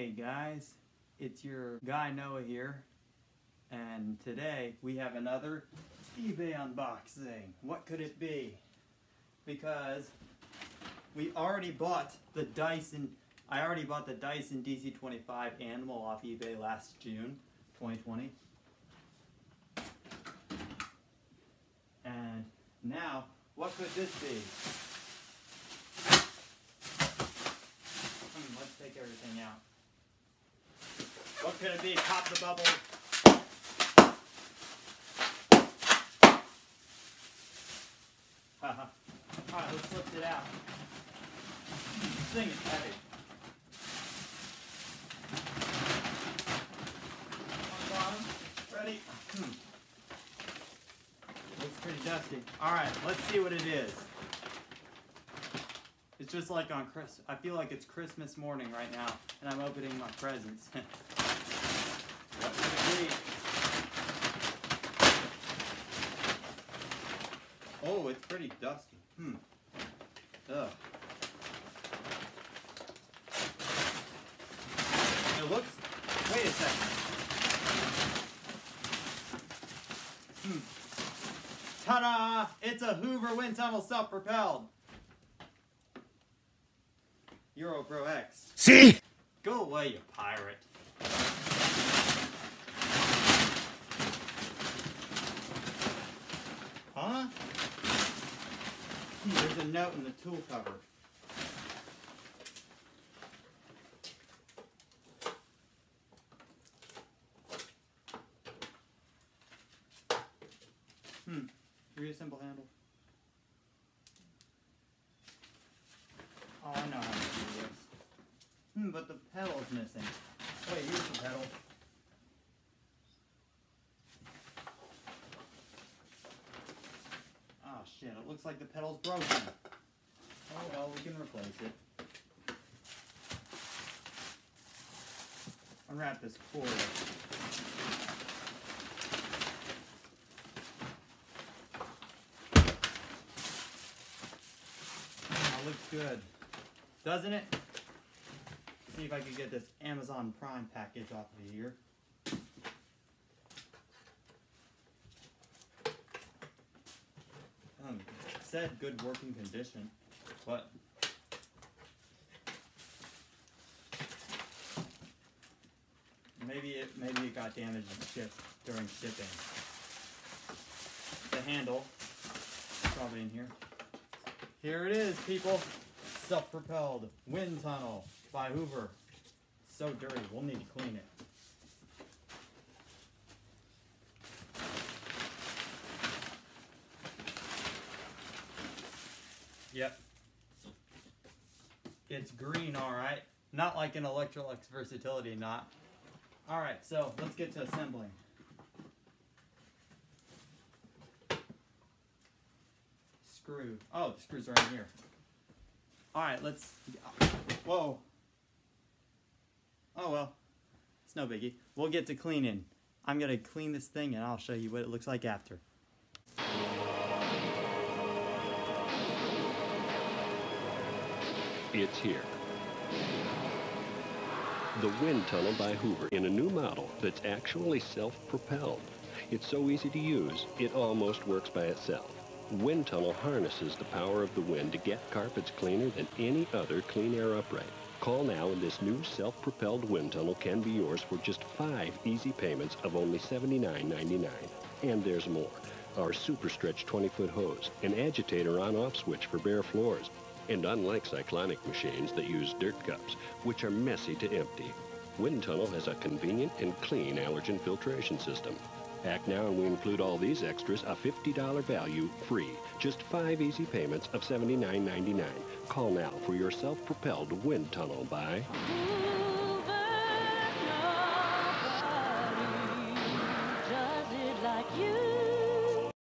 Hey guys, it's your guy Noah here, and today we have another eBay unboxing. What could it be? Because we already bought the Dyson, I already bought the Dyson DC-25 Animal off eBay last June 2020. And now, what could this be? Let's take everything out. What could it be? Pop the bubble. Haha. Alright, let's lift it out. This thing is heavy. On bottom. Ready? Looks pretty dusty. Alright, let's see what it is. It's just like on Christmas. I feel like it's Christmas morning right now, and I'm opening my presents. What could it be? Oh, it's pretty dusty. Ugh. It looks. Wait a second. Ta-da! It's a Hoover wind tunnel self-propelled. Euro Pro X. See? Go away, you pirate. Huh? There's a note in the tool cover. Reassemble handle. Oh, I know how to do this. But the pedal's missing. Wait, here's the pedal. Oh shit, it looks like the pedal's broken. Oh well, we can replace it. Unwrap this cord. Oh, looks good. Doesn't it? See if I can get this Amazon Prime package off of here. It said good working condition, but maybe it got damaged during shipping. The handle is probably in here. Here it is, people. Self-propelled wind tunnel by Hoover. It's so dirty, we'll need to clean it. Yep. It's green, alright. Not like an Electrolux Versatility knot. Alright, so let's get to assembling. Screw. Oh, the screws are in here. Alright, let's... Whoa. Oh well. It's no biggie. We'll get to cleaning. I'm going to clean this thing and I'll show you what it looks like after. It's here. The wind tunnel by Hoover in a new model that's actually self-propelled. It's so easy to use, it almost works by itself. Wind tunnel harnesses the power of the wind to get carpets cleaner than any other clean air upright. Call now and this new self-propelled wind tunnel can be yours for just 5 easy payments of only $79.99. And there's more. Our super stretch 20-foot hose, an agitator on-off switch for bare floors, and unlike cyclonic machines that use dirt cups, which are messy to empty, Wind Tunnel has a convenient and clean allergen filtration system. Act now and we include all these extras, a $50 value, free. Just 5 easy payments of $79.99. Call now for your self-propelled wind tunnel by...